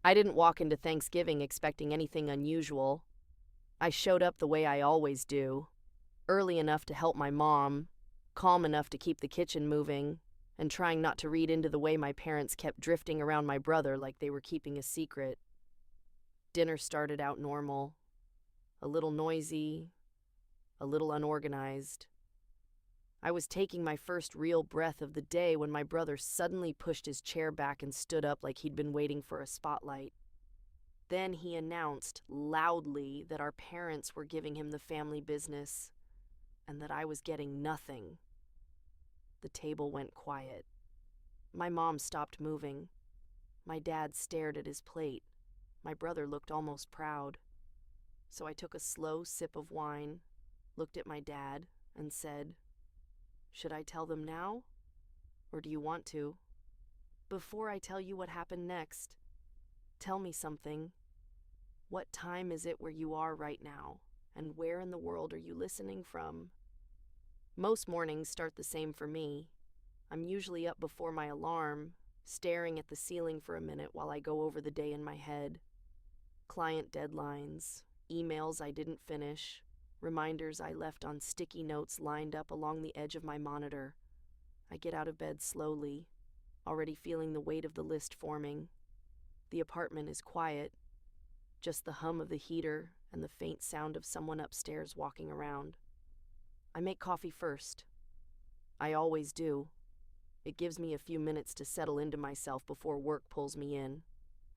I didn't walk into Thanksgiving expecting anything unusual. I showed up the way I always do, early enough to help my mom, calm enough to keep the kitchen moving, and trying not to read into the way my parents kept drifting around my brother like they were keeping a secret. Dinner started out normal, a little noisy, a little unorganized. I was taking my first real breath of the day when my brother suddenly pushed his chair back and stood up like he'd been waiting for a spotlight. Then he announced loudly that our parents were giving him the family business and that I was getting nothing. The table went quiet. My mom stopped moving. My dad stared at his plate. My brother looked almost proud. So I took a slow sip of wine, looked at my dad, and said, "Should I tell them now? Or do you want to? Before I tell you what happened next, tell me something. What time is it where you are right now? And where in the world are you listening from?" Most mornings start the same for me. I'm usually up before my alarm, staring at the ceiling for a minute while I go over the day in my head. Client deadlines, emails I didn't finish, reminders I left on sticky notes lined up along the edge of my monitor. I get out of bed slowly, already feeling the weight of the list forming. The apartment is quiet, just the hum of the heater and the faint sound of someone upstairs walking around. I make coffee first. I always do. It gives me a few minutes to settle into myself before work pulls me in.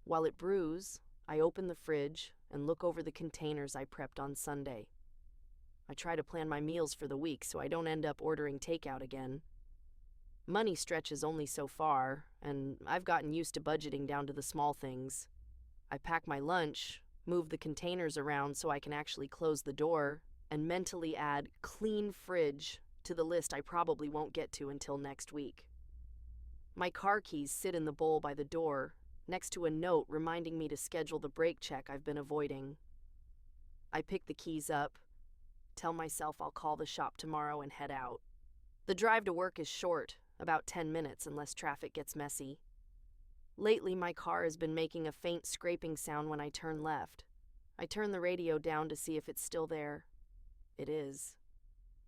While it brews, I open the fridge and look over the containers I prepped on Sunday. I try to plan my meals for the week so I don't end up ordering takeout again. Money stretches only so far, and I've gotten used to budgeting down to the small things. I pack my lunch, move the containers around so I can actually close the door, and mentally add "clean fridge" to the list I probably won't get to until next week. My car keys sit in the bowl by the door, next to a note reminding me to schedule the brake check I've been avoiding. I pick the keys up, tell myself I'll call the shop tomorrow, and head out. The drive to work is short, about 10 minutes unless traffic gets messy. Lately, my car has been making a faint scraping sound when I turn left. I turn the radio down to see if it's still there. It is.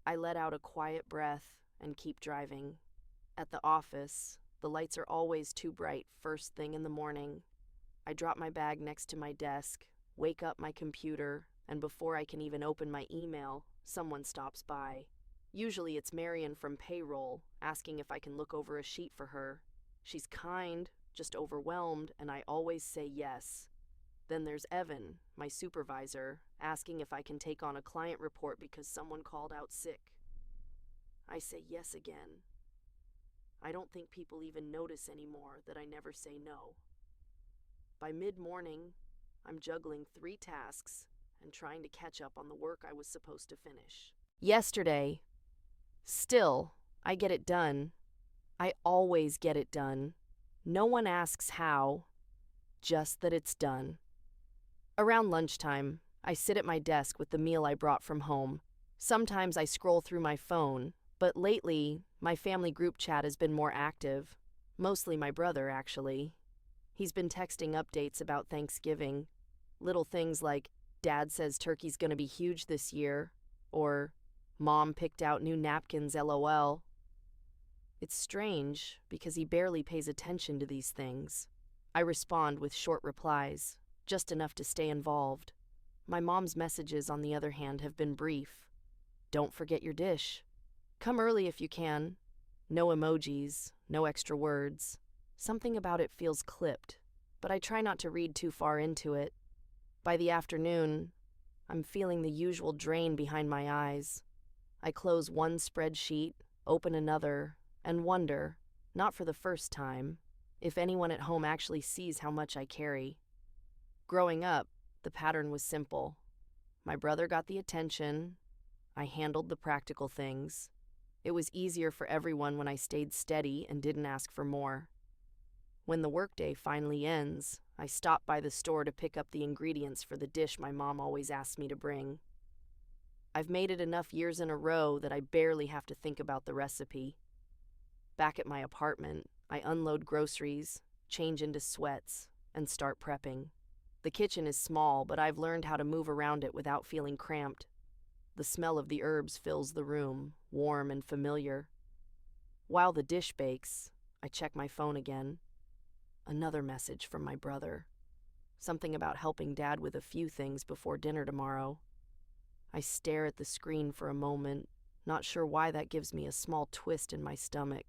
I let out a quiet breath and keep driving. At the office, the lights are always too bright first thing in the morning. I drop my bag next to my desk, wake up my computer, and before I can even open my email, someone stops by. Usually it's Marion from payroll, asking if I can look over a sheet for her. She's kind, just overwhelmed, and I always say yes. Then there's Evan, my supervisor, asking if I can take on a client report because someone called out sick. I say yes again. I don't think people even notice anymore that I never say no. By mid-morning, I'm juggling 3 tasks and trying to catch up on the work I was supposed to finish. Yesterday, still, I get it done. I always get it done. No one asks how, just that it's done. Around lunchtime, I sit at my desk with the meal I brought from home. Sometimes I scroll through my phone, but lately, my family group chat has been more active. Mostly my brother, actually. He's been texting updates about Thanksgiving. Little things like, "Dad says turkey's gonna be huge this year," or "Mom picked out new napkins, LOL. It's strange, because he barely pays attention to these things. I respond with short replies, just enough to stay involved. My mom's messages, on the other hand, have been brief. "Don't forget your dish. Come early if you can." No emojis, no extra words. Something about it feels clipped, but I try not to read too far into it. By the afternoon, I'm feeling the usual drain behind my eyes. I close one spreadsheet, open another, and wonder, not for the first time, if anyone at home actually sees how much I carry. Growing up, the pattern was simple. My brother got the attention. I handled the practical things. It was easier for everyone when I stayed steady and didn't ask for more. When the workday finally ends, I stop by the store to pick up the ingredients for the dish my mom always asks me to bring. I've made it enough years in a row that I barely have to think about the recipe. Back at my apartment, I unload groceries, change into sweats, and start prepping. The kitchen is small, but I've learned how to move around it without feeling cramped. The smell of the herbs fills the room, warm and familiar. While the dish bakes, I check my phone again. Another message from my brother. Something about helping Dad with a few things before dinner tomorrow. I stare at the screen for a moment, not sure why that gives me a small twist in my stomach.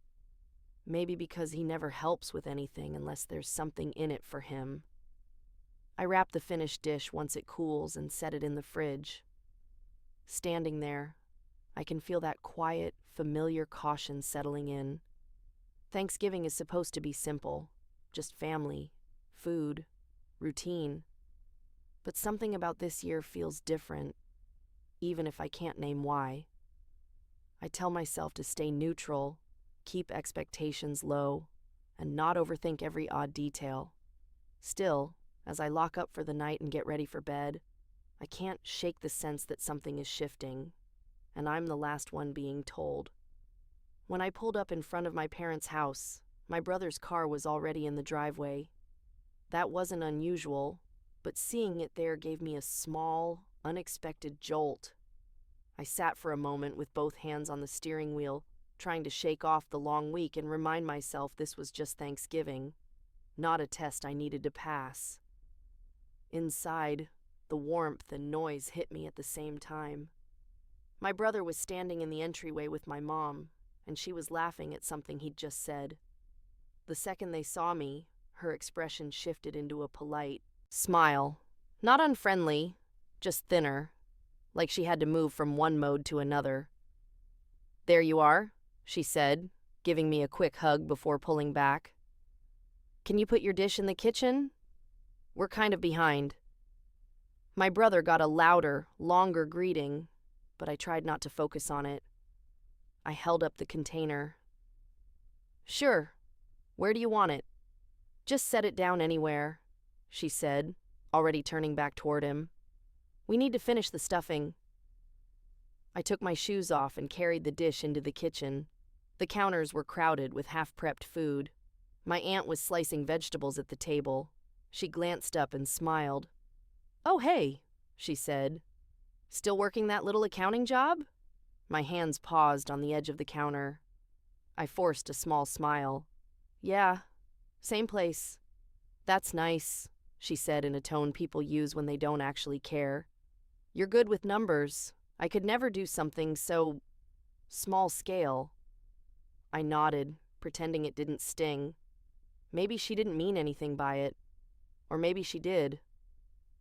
Maybe because he never helps with anything unless there's something in it for him. I wrap the finished dish once it cools and set it in the fridge. Standing there, I can feel that quiet, familiar caution settling in. Thanksgiving is supposed to be simple, just family, food, routine. But something about this year feels different, even if I can't name why. I tell myself to stay neutral, keep expectations low, and not overthink every odd detail. Still, as I lock up for the night and get ready for bed, I can't shake the sense that something is shifting, and I'm the last one being told. When I pulled up in front of my parents' house, my brother's car was already in the driveway. That wasn't unusual, but seeing it there gave me a small, unexpected jolt. I sat for a moment with both hands on the steering wheel, trying to shake off the long week and remind myself this was just Thanksgiving, not a test I needed to pass. Inside, the warmth and noise hit me at the same time. My brother was standing in the entryway with my mom, and she was laughing at something he'd just said. The second they saw me, her expression shifted into a polite smile. Not unfriendly, just thinner, like she had to move from one mode to another. "There you are," she said, giving me a quick hug before pulling back. "Can you put your dish in the kitchen? We're kind of behind." My brother got a louder, longer greeting, but I tried not to focus on it. I held up the container. "Sure. Where do you want it?" "Just set it down anywhere," she said, already turning back toward him. "We need to finish the stuffing." I took my shoes off and carried the dish into the kitchen. The counters were crowded with half-prepped food. My aunt was slicing vegetables at the table. She glanced up and smiled. "Oh, hey," she said. "Still working that little accounting job?" My hands paused on the edge of the counter. I forced a small smile. "Yeah, same place." "That's nice," she said in a tone people use when they don't actually care. "You're good with numbers. I could never do something so small scale." I nodded, pretending it didn't sting. Maybe she didn't mean anything by it. Or maybe she did.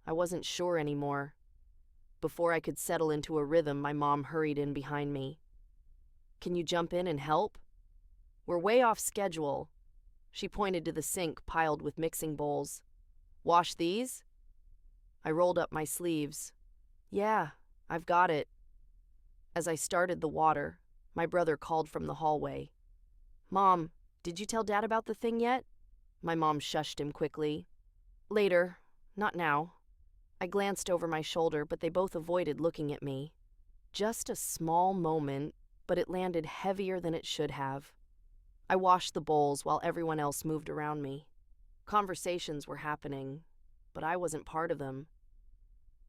I wasn't sure anymore. Before I could settle into a rhythm, my mom hurried in behind me. "Can you jump in and help? We're way off schedule." She pointed to the sink piled with mixing bowls. "Wash these?" I rolled up my sleeves. "Yeah, I've got it." As I started the water, my brother called from the hallway. "Mom, did you tell Dad about the thing yet?" My mom shushed him quickly. "Later, not now." I glanced over my shoulder, but they both avoided looking at me. Just a small moment, but it landed heavier than it should have. I washed the bowls while everyone else moved around me. Conversations were happening, but I wasn't part of them.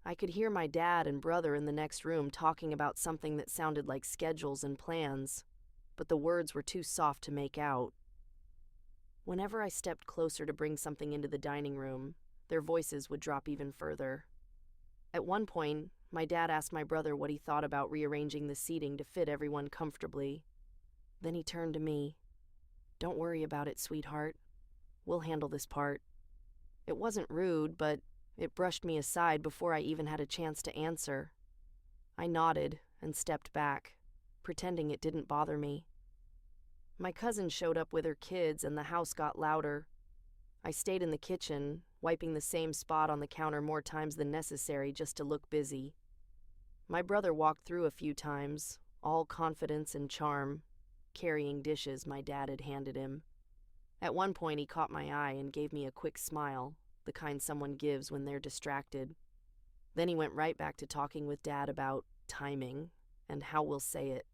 I could hear my dad and brother in the next room talking about something that sounded like schedules and plans, but the words were too soft to make out. Whenever I stepped closer to bring something into the dining room, their voices would drop even further. At one point, my dad asked my brother what he thought about rearranging the seating to fit everyone comfortably. Then he turned to me. "Don't worry about it, sweetheart. We'll handle this part." It wasn't rude, but it brushed me aside before I even had a chance to answer. I nodded and stepped back, pretending it didn't bother me. My cousin showed up with her kids and the house got louder. I stayed in the kitchen, wiping the same spot on the counter more times than necessary just to look busy. My brother walked through a few times, all confidence and charm, carrying dishes my dad had handed him. At one point he caught my eye and gave me a quick smile, the kind someone gives when they're distracted. Then he went right back to talking with Dad about timing and how we'll say it.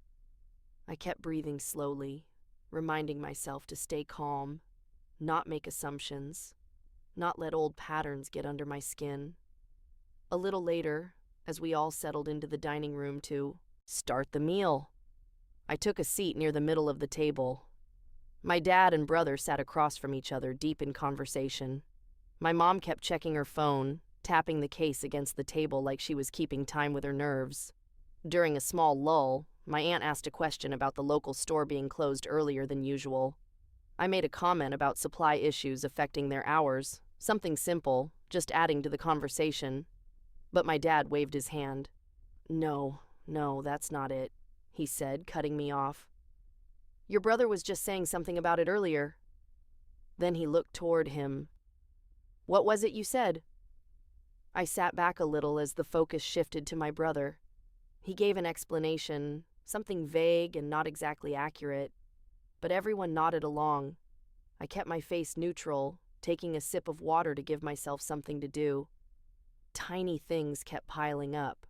I kept breathing slowly, reminding myself to stay calm, not make assumptions. not let old patterns get under my skin. A little later, as we all settled into the dining room to start the meal, I took a seat near the middle of the table. My dad and brother sat across from each other, deep in conversation. My mom kept checking her phone, tapping the case against the table like she was keeping time with her nerves. During a small lull, my aunt asked a question about the local store being closed earlier than usual. I made a comment about supply issues affecting their hours, something simple, just adding to the conversation. But my dad waved his hand. No, that's not it, he said, cutting me off. Your brother was just saying something about it earlier. Then he looked toward him. What was it you said? I sat back a little as the focus shifted to my brother. He gave an explanation, something vague and not exactly accurate, but everyone nodded along. I kept my face neutral, taking a sip of water to give myself something to do. Tiny things kept piling up.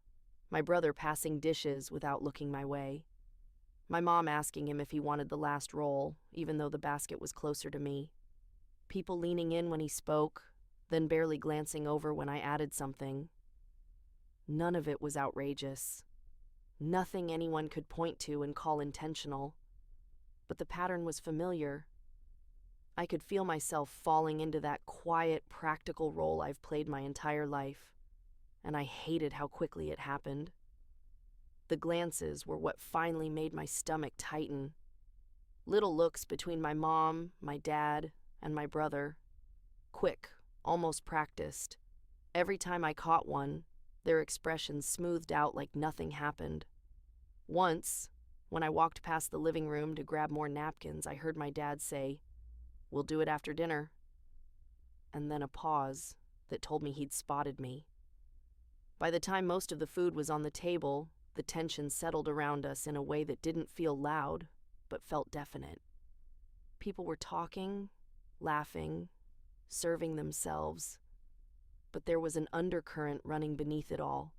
My brother passing dishes without looking my way. My mom asking him if he wanted the last roll, even though the basket was closer to me. People leaning in when he spoke, then barely glancing over when I added something. None of it was outrageous. Nothing anyone could point to and call intentional. But the pattern was familiar. I could feel myself falling into that quiet, practical role I've played my entire life, and I hated how quickly it happened. The glances were what finally made my stomach tighten. Little looks between my mom, my dad, and my brother. Quick, almost practiced. Every time I caught one, their expressions smoothed out like nothing happened. Once, when I walked past the living room to grab more napkins, I heard my dad say, "We'll do it after dinner." And then a pause that told me he'd spotted me. By the time most of the food was on the table, the tension settled around us in a way that didn't feel loud, but felt definite. People were talking, laughing, serving themselves, but there was an undercurrent running beneath it all.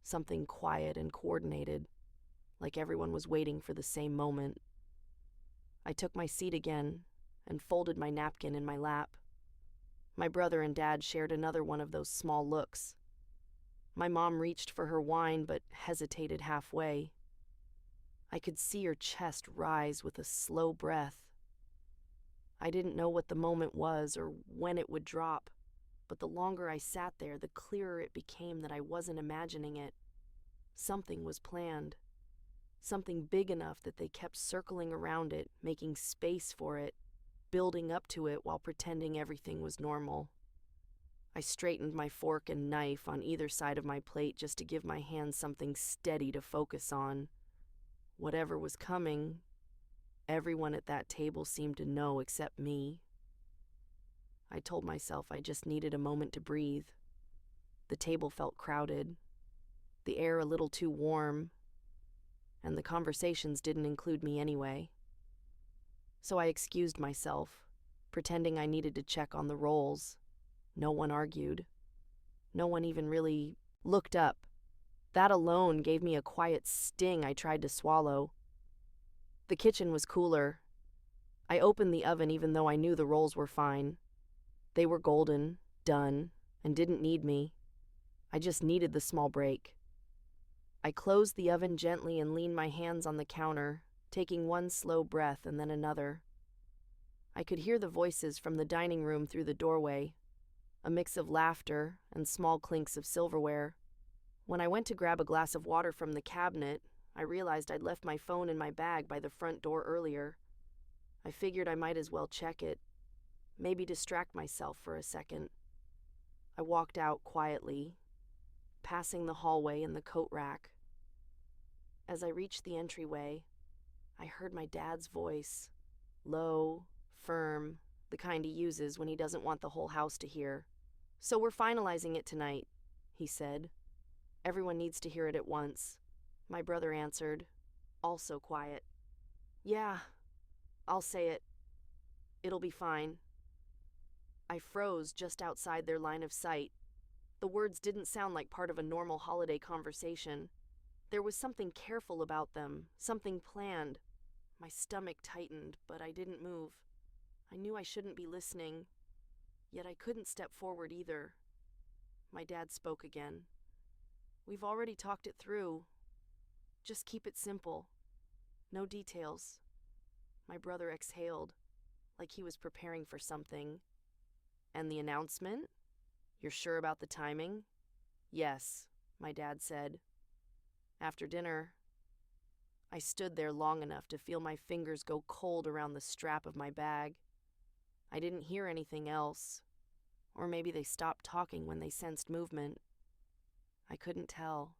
Something quiet and coordinated, like everyone was waiting for the same moment. I took my seat again and folded my napkin in my lap. My brother and dad shared another one of those small looks. My mom reached for her wine but hesitated halfway. I could see her chest rise with a slow breath. I didn't know what the moment was or when it would drop, but the longer I sat there, the clearer it became that I wasn't imagining it. Something was planned. Something big enough that they kept circling around it, making space for it, building up to it while pretending everything was normal. I straightened my fork and knife on either side of my plate just to give my hands something steady to focus on. Whatever was coming, everyone at that table seemed to know except me. I told myself I just needed a moment to breathe. The table felt crowded, the air a little too warm, and the conversations didn't include me anyway. So I excused myself, pretending I needed to check on the rolls. No one argued. No one even really looked up. That alone gave me a quiet sting I tried to swallow. The kitchen was cooler. I opened the oven even though I knew the rolls were fine. They were golden, done, and didn't need me. I just needed the small break. I closed the oven gently and leaned my hands on the counter, taking one slow breath and then another. I could hear the voices from the dining room through the doorway, a mix of laughter and small clinks of silverware. When I went to grab a glass of water from the cabinet, I realized I'd left my phone in my bag by the front door earlier. I figured I might as well check it, maybe distract myself for a second. I walked out quietly, passing the hallway and the coat rack. As I reached the entryway, I heard my dad's voice, low, firm, the kind he uses when he doesn't want the whole house to hear. "So we're finalizing it tonight," he said. "Everyone needs to hear it at once." My brother answered, also quiet. "Yeah, I'll say it. It'll be fine." I froze just outside their line of sight. The words didn't sound like part of a normal holiday conversation. There was something careful about them, something planned. My stomach tightened, but I didn't move. I knew I shouldn't be listening. Yet I couldn't step forward either. My dad spoke again. "We've already talked it through. Just keep it simple. No details." My brother exhaled, like he was preparing for something. "And the announcement? You're sure about the timing?" "Yes," my dad said. After dinner, I stood there long enough to feel my fingers go cold around the strap of my bag. I didn't hear anything else, or maybe they stopped talking when they sensed movement. I couldn't tell.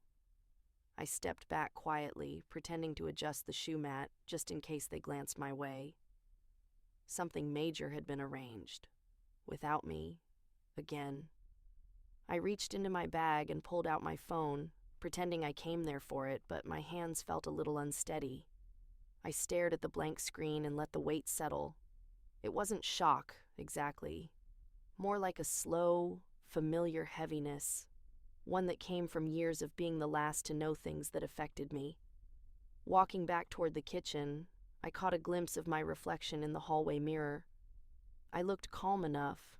I stepped back quietly, pretending to adjust the shoe mat just in case they glanced my way. Something major had been arranged, without me, again. I reached into my bag and pulled out my phone, pretending I came there for it, but my hands felt a little unsteady. I stared at the blank screen and let the weight settle. It wasn't shock, exactly. More like a slow, familiar heaviness, one that came from years of being the last to know things that affected me. Walking back toward the kitchen, I caught a glimpse of my reflection in the hallway mirror. I looked calm enough,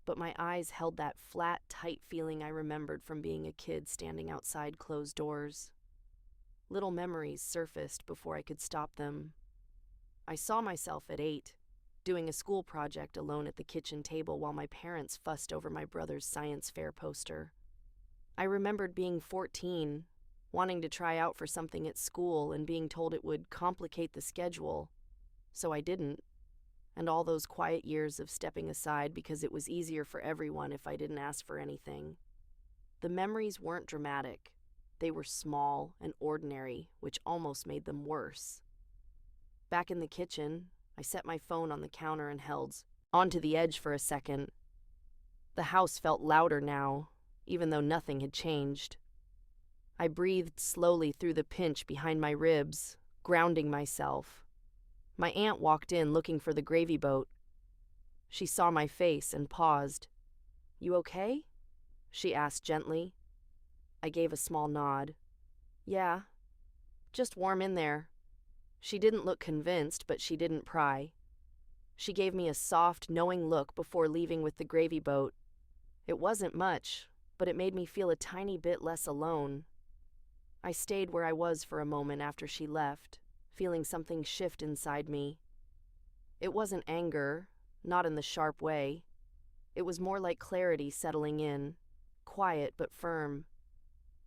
but my eyes held that flat, tight feeling I remembered from being a kid standing outside closed doors. Little memories surfaced before I could stop them. I saw myself at 8, doing a school project alone at the kitchen table while my parents fussed over my brother's science fair poster. I remembered being 14, wanting to try out for something at school and being told it would complicate the schedule, so I didn't. And all those quiet years of stepping aside because it was easier for everyone if I didn't ask for anything. The memories weren't dramatic. They were small and ordinary, which almost made them worse. Back in the kitchen, I set my phone on the counter and held onto the edge for a second. The house felt louder now, even though nothing had changed. I breathed slowly through the pinch behind my ribs, grounding myself. My aunt walked in looking for the gravy boat. She saw my face and paused. "You okay?" she asked gently. I gave a small nod. "Yeah, just warm in there." She didn't look convinced, but she didn't pry. She gave me a soft, knowing look before leaving with the gravy boat. It wasn't much, but it made me feel a tiny bit less alone. I stayed where I was for a moment after she left, feeling something shift inside me. It wasn't anger, not in the sharp way. It was more like clarity settling in, quiet but firm.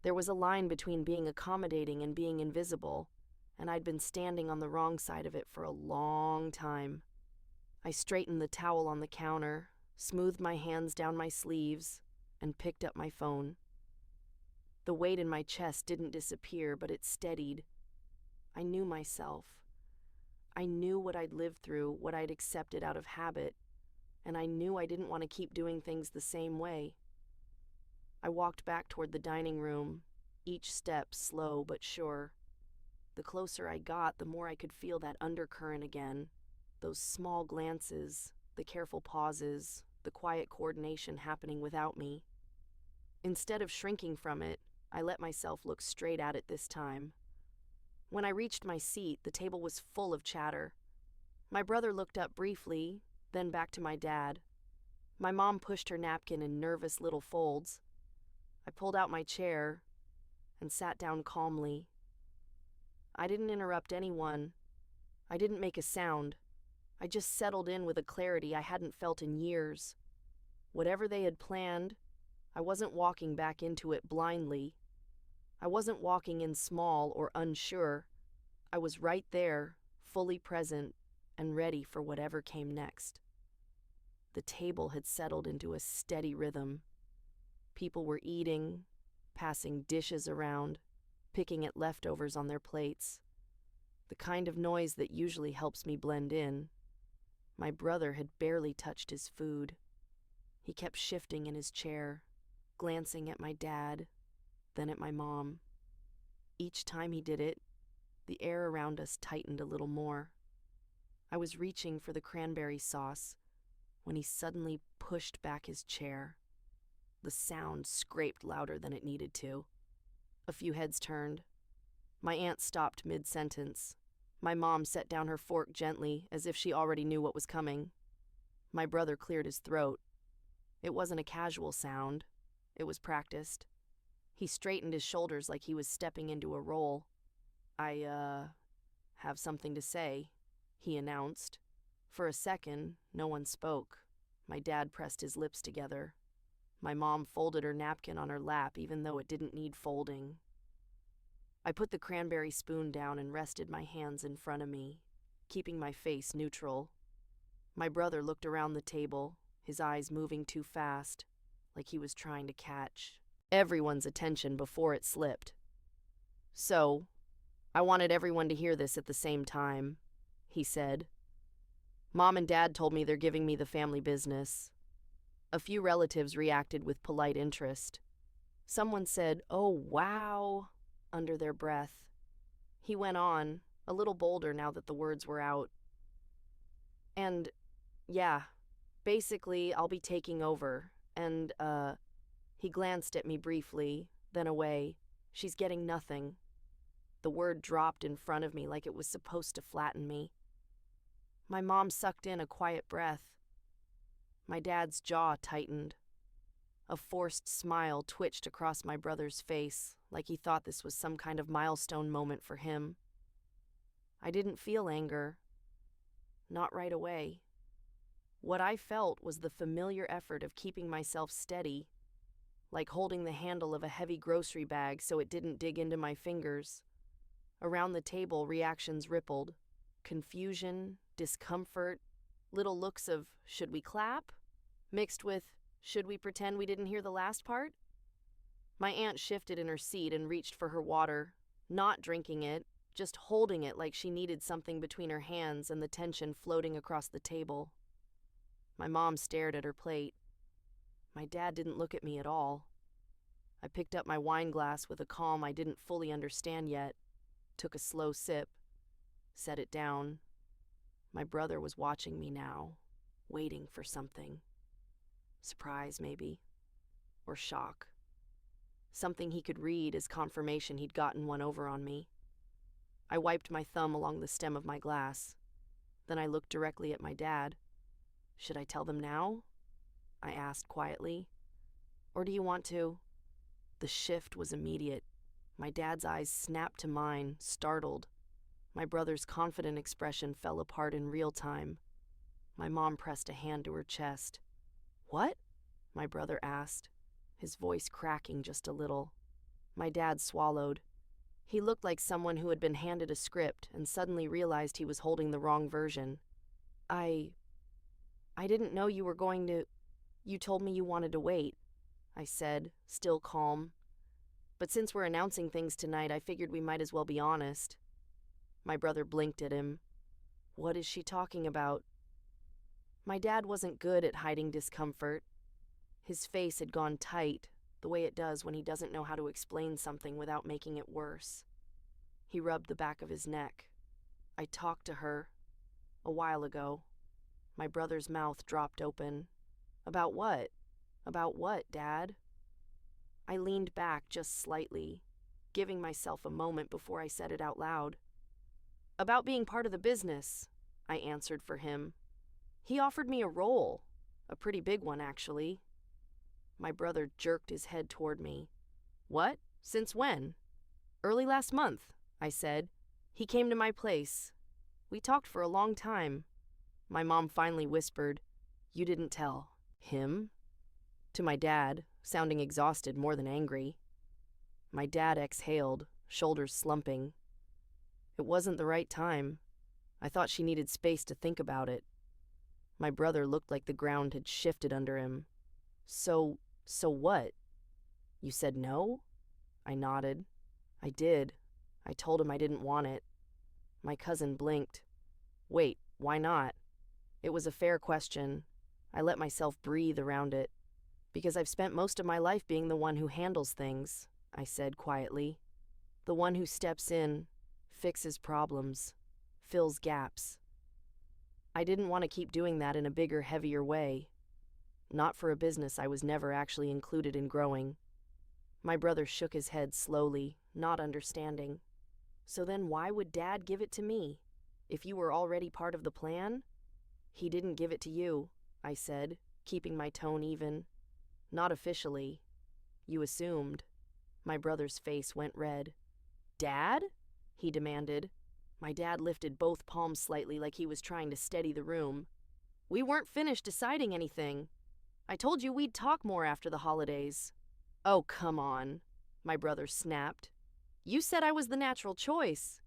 There was a line between being accommodating and being invisible, and I'd been standing on the wrong side of it for a long time. I straightened the towel on the counter, smoothed my hands down my sleeves, and picked up my phone. The weight in my chest didn't disappear, but it steadied. I knew myself. I knew what I'd lived through, what I'd accepted out of habit, and I knew I didn't want to keep doing things the same way. I walked back toward the dining room, each step slow but sure. The closer I got, the more I could feel that undercurrent again, those small glances, the careful pauses, the quiet coordination happening without me. Instead of shrinking from it, I let myself look straight at it this time. When I reached my seat, the table was full of chatter. My brother looked up briefly, then back to my dad. My mom pushed her napkin in nervous little folds. I pulled out my chair and sat down calmly. I didn't interrupt anyone. I didn't make a sound. I just settled in with a clarity I hadn't felt in years. Whatever they had planned, I wasn't walking back into it blindly. I wasn't walking in small or unsure. I was right there, fully present, and ready for whatever came next. The table had settled into a steady rhythm. People were eating, passing dishes around, picking at leftovers on their plates. The kind of noise that usually helps me blend in. My brother had barely touched his food. He kept shifting in his chair, glancing at my dad, then at my mom. Each time he did it, the air around us tightened a little more. I was reaching for the cranberry sauce when he suddenly pushed back his chair. The sound scraped louder than it needed to. A few heads turned. My aunt stopped mid-sentence. My mom set down her fork gently, as if she already knew what was coming. My brother cleared his throat. It wasn't a casual sound. It was practiced. He straightened his shoulders like he was stepping into a role. I have something to say, he announced. For a second, no one spoke. My dad pressed his lips together. My mom folded her napkin on her lap even though it didn't need folding. I put the cranberry spoon down and rested my hands in front of me, keeping my face neutral. My brother looked around the table, his eyes moving too fast, like he was trying to catch everyone's attention before it slipped. So, I wanted everyone to hear this at the same time, he said. Mom and Dad told me they're giving me the family business. A few relatives reacted with polite interest. Someone said, "Oh, wow," under their breath. He went on, a little bolder now that the words were out. And, yeah, basically, I'll be taking over. And, he glanced at me briefly, then away. She's getting nothing. The word dropped in front of me like it was supposed to flatten me. My mom sucked in a quiet breath. My dad's jaw tightened. A forced smile twitched across my brother's face, like he thought this was some kind of milestone moment for him. I didn't feel anger. Not right away. What I felt was the familiar effort of keeping myself steady, like holding the handle of a heavy grocery bag so it didn't dig into my fingers. Around the table, reactions rippled. Confusion, discomfort, little looks of, should we clap? Mixed with, should we pretend we didn't hear the last part? My aunt shifted in her seat and reached for her water, not drinking it, just holding it like she needed something between her hands and the tension floating across the table. My mom stared at her plate. My dad didn't look at me at all. I picked up my wine glass with a calm I didn't fully understand yet, took a slow sip, set it down. My brother was watching me now, waiting for something. Surprise, maybe. Or shock. Something he could read as confirmation he'd gotten one over on me. I wiped my thumb along the stem of my glass. Then I looked directly at my dad. Should I tell them now? I asked quietly. Or do you want to? The shift was immediate. My dad's eyes snapped to mine, startled. My brother's confident expression fell apart in real time. My mom pressed a hand to her chest. What? My brother asked, his voice cracking just a little. My dad swallowed. He looked like someone who had been handed a script and suddenly realized he was holding the wrong version. I didn't know you were going to... You told me you wanted to wait, I said, still calm. But since we're announcing things tonight, I figured we might as well be honest. My brother blinked at him. What is she talking about? My dad wasn't good at hiding discomfort. His face had gone tight, the way it does when he doesn't know how to explain something without making it worse. He rubbed the back of his neck. I talked to her. A while ago. My brother's mouth dropped open. About what? About what, Dad? I leaned back just slightly, giving myself a moment before I said it out loud. About being part of the business, I answered for him. He offered me a role, a pretty big one, actually. My brother jerked his head toward me. What? Since when? Early last month, I said. He came to my place. We talked for a long time. My mom finally whispered, You didn't tell him? To my dad, sounding exhausted more than angry. My dad exhaled, shoulders slumping. It wasn't the right time. I thought she needed space to think about it. My brother looked like the ground had shifted under him. So what? You said no? I nodded. I did. I told him I didn't want it. My cousin blinked. Wait, why not? It was a fair question. I let myself breathe around it. Because I've spent most of my life being the one who handles things, I said quietly. The one who steps in, fixes problems, fills gaps. I didn't want to keep doing that in a bigger, heavier way. Not for a business I was never actually included in growing. My brother shook his head slowly, not understanding. So then why would Dad give it to me? If you were already part of the plan? He didn't give it to you, I said, keeping my tone even. Not officially. You assumed. My brother's face went red. Dad? He demanded. My dad lifted both palms slightly like he was trying to steady the room. We weren't finished deciding anything. I told you we'd talk more after the holidays. Oh, come on, my brother snapped. You said I was the natural choice.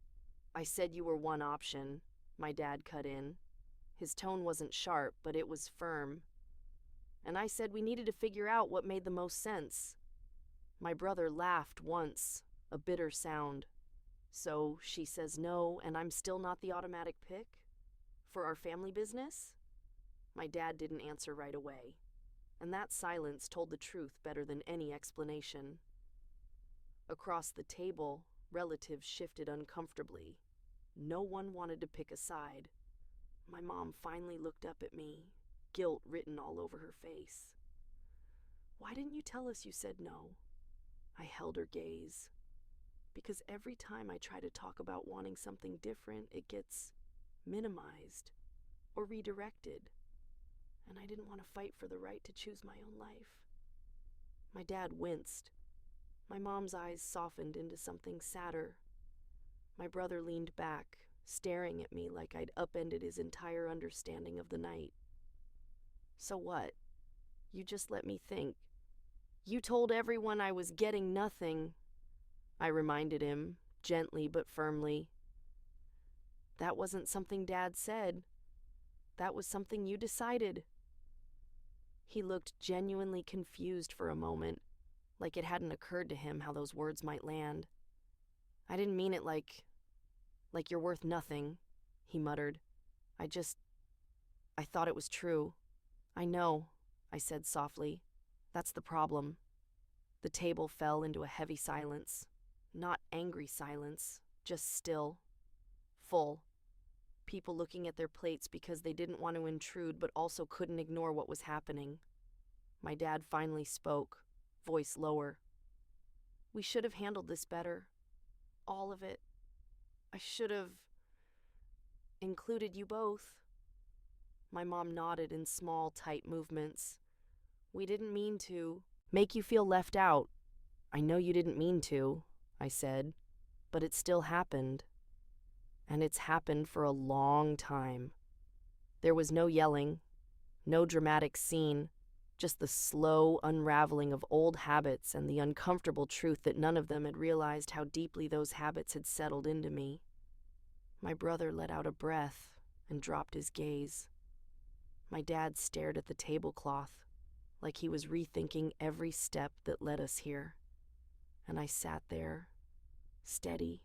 I said you were one option, my dad cut in. His tone wasn't sharp, but it was firm. And I said we needed to figure out what made the most sense. My brother laughed once, a bitter sound. So she says no, and I'm still not the automatic pick? For our family business? My dad didn't answer right away, and that silence told the truth better than any explanation. Across the table, relatives shifted uncomfortably. No one wanted to pick a side. My mom finally looked up at me, guilt written all over her face. Why didn't you tell us you said no? I held her gaze. Because every time I try to talk about wanting something different, it gets minimized or redirected. And I didn't want to fight for the right to choose my own life. My dad winced. My mom's eyes softened into something sadder. My brother leaned back, staring at me like I'd upended his entire understanding of the night. So what? You just let me think. You told everyone I was getting nothing, I reminded him, gently but firmly. That wasn't something Dad said. That was something you decided. He looked genuinely confused for a moment, like it hadn't occurred to him how those words might land. I didn't mean it like you're worth nothing, he muttered. I thought it was true. I know, I said softly. That's the problem. The table fell into a heavy silence. Not angry silence, just still. Full. People looking at their plates because they didn't want to intrude but also couldn't ignore what was happening. My dad finally spoke, voice lower. We should have handled this better. All of it. I should have included you both. My mom nodded in small, tight movements. We didn't mean to make you feel left out. I know you didn't mean to, I said, but it still happened. And it's happened for a long time. There was no yelling, no dramatic scene, just the slow unraveling of old habits and the uncomfortable truth that none of them had realized how deeply those habits had settled into me. My brother let out a breath and dropped his gaze. My dad stared at the tablecloth, like he was rethinking every step that led us here. And I sat there, steady.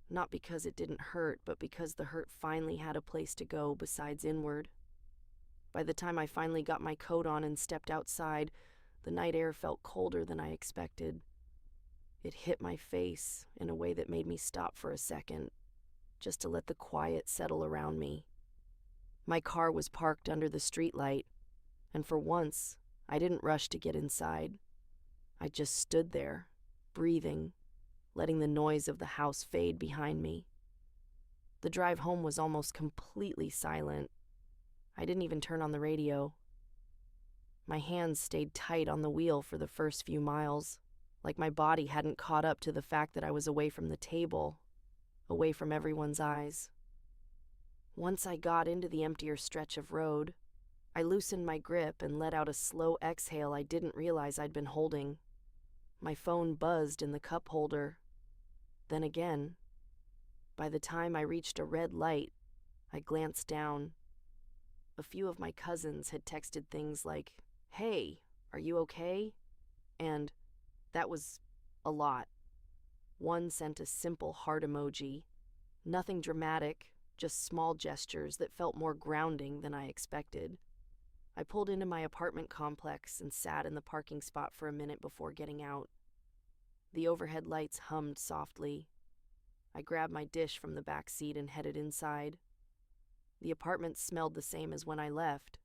Not because it didn't hurt, but because the hurt finally had a place to go besides inward. By the time I finally got my coat on and stepped outside, the night air felt colder than I expected. It hit my face in a way that made me stop for a second, just to let the quiet settle around me. My car was parked under the streetlight, and for once, I didn't rush to get inside. I just stood there, breathing, letting the noise of the house fade behind me. The drive home was almost completely silent. I didn't even turn on the radio. My hands stayed tight on the wheel for the first few miles, like my body hadn't caught up to the fact that I was away from the table, away from everyone's eyes. Once I got into the emptier stretch of road, I loosened my grip and let out a slow exhale I didn't realize I'd been holding. My phone buzzed in the cup holder. Then again. By the time I reached a red light, I glanced down. A few of my cousins had texted things like, "Hey, are you okay?" And that was a lot. One sent a simple heart emoji. Nothing dramatic, just small gestures that felt more grounding than I expected. I pulled into my apartment complex and sat in the parking spot for a minute before getting out. The overhead lights hummed softly. I grabbed my dish from the back seat and headed inside. The apartment smelled the same as when I left.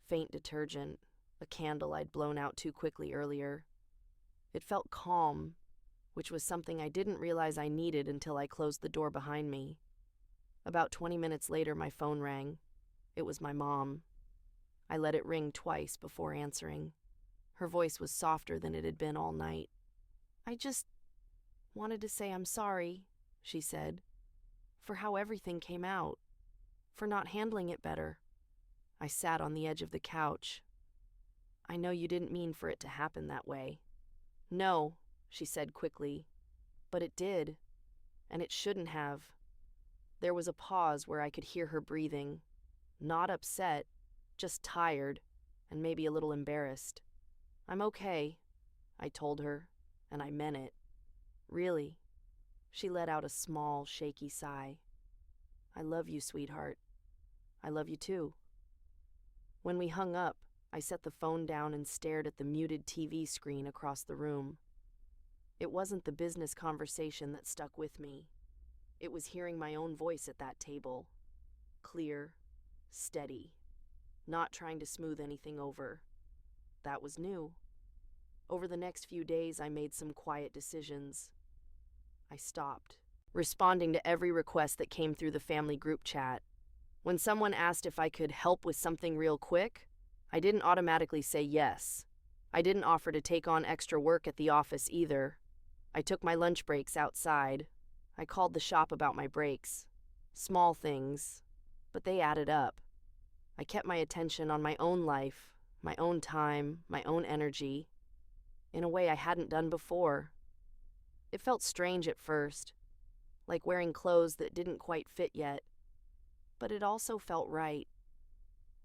Faint detergent, a candle I'd blown out too quickly earlier. It felt calm, which was something I didn't realize I needed until I closed the door behind me. About 20 minutes later, my phone rang. It was my mom. I let it ring twice before answering. Her voice was softer than it had been all night. "I just wanted to say I'm sorry," she said, "for how everything came out, for not handling it better." I sat on the edge of the couch. "I know you didn't mean for it to happen that way." "No," she said quickly, "but it did, and it shouldn't have." There was a pause where I could hear her breathing, not upset, just tired, and maybe a little embarrassed. "I'm okay," I told her, and I meant it. "Really." She let out a small, shaky sigh. "I love you, sweetheart. I love you too." When we hung up, I set the phone down and stared at the muted TV screen across the room. It wasn't the business conversation that stuck with me. It was hearing my own voice at that table. Clear, steady, not trying to smooth anything over. That was new. Over the next few days, I made some quiet decisions. I stopped responding to every request that came through the family group chat. When someone asked if I could help with something real quick, I didn't automatically say yes. I didn't offer to take on extra work at the office either. I took my lunch breaks outside. I called the shop about my breaks. Small things, but they added up. I kept my attention on my own life, my own time, my own energy, in a way I hadn't done before. It felt strange at first, like wearing clothes that didn't quite fit yet, but it also felt right.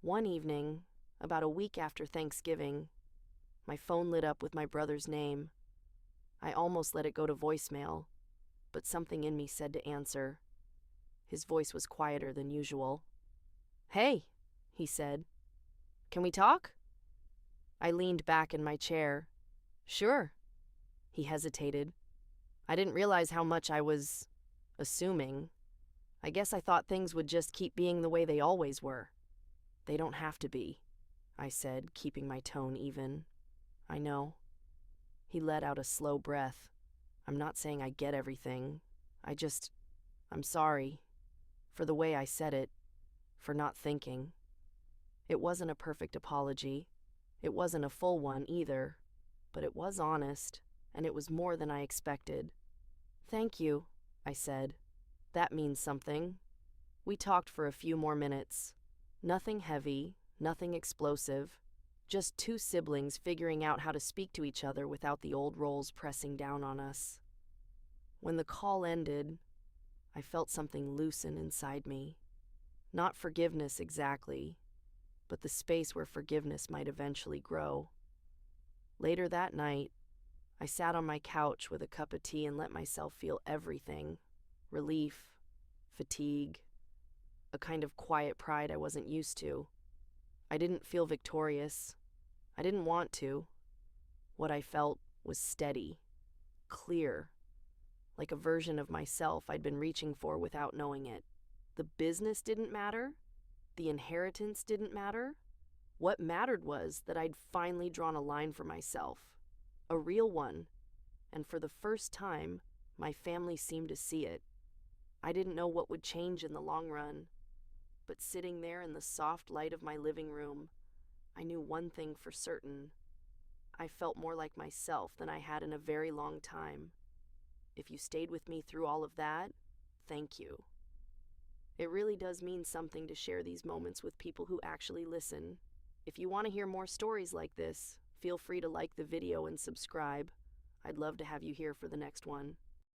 One evening, about a week after Thanksgiving, my phone lit up with my brother's name. I almost let it go to voicemail, but something in me said to answer. His voice was quieter than usual. "Hey," he said. "Can we talk?" I leaned back in my chair. "Sure." He hesitated. I didn't realize how much I was assuming. I guess I thought things would just keep being the way they always were. "They don't have to be," I said, keeping my tone even. "I know." He let out a slow breath. "I'm not saying I get everything. I'm sorry. For the way I said it. For not thinking." It wasn't a perfect apology. It wasn't a full one either. But it was honest, and it was more than I expected. "Thank you," I said. "That means something." We talked for a few more minutes. Nothing heavy, nothing explosive. Just two siblings figuring out how to speak to each other without the old roles pressing down on us. When the call ended, I felt something loosen inside me. Not forgiveness exactly, but the space where forgiveness might eventually grow. Later that night, I sat on my couch with a cup of tea and let myself feel everything. Relief, fatigue, a kind of quiet pride I wasn't used to. I didn't feel victorious. I didn't want to. What I felt was steady, clear, like a version of myself I'd been reaching for without knowing it. The business didn't matter. The inheritance didn't matter. What mattered was that I'd finally drawn a line for myself. A real one. And for the first time, my family seemed to see it. I didn't know what would change in the long run. But sitting there in the soft light of my living room, I knew one thing for certain. I felt more like myself than I had in a very long time. If you stayed with me through all of that, thank you. It really does mean something to share these moments with people who actually listen. If you want to hear more stories like this, feel free to like the video and subscribe. I'd love to have you here for the next one.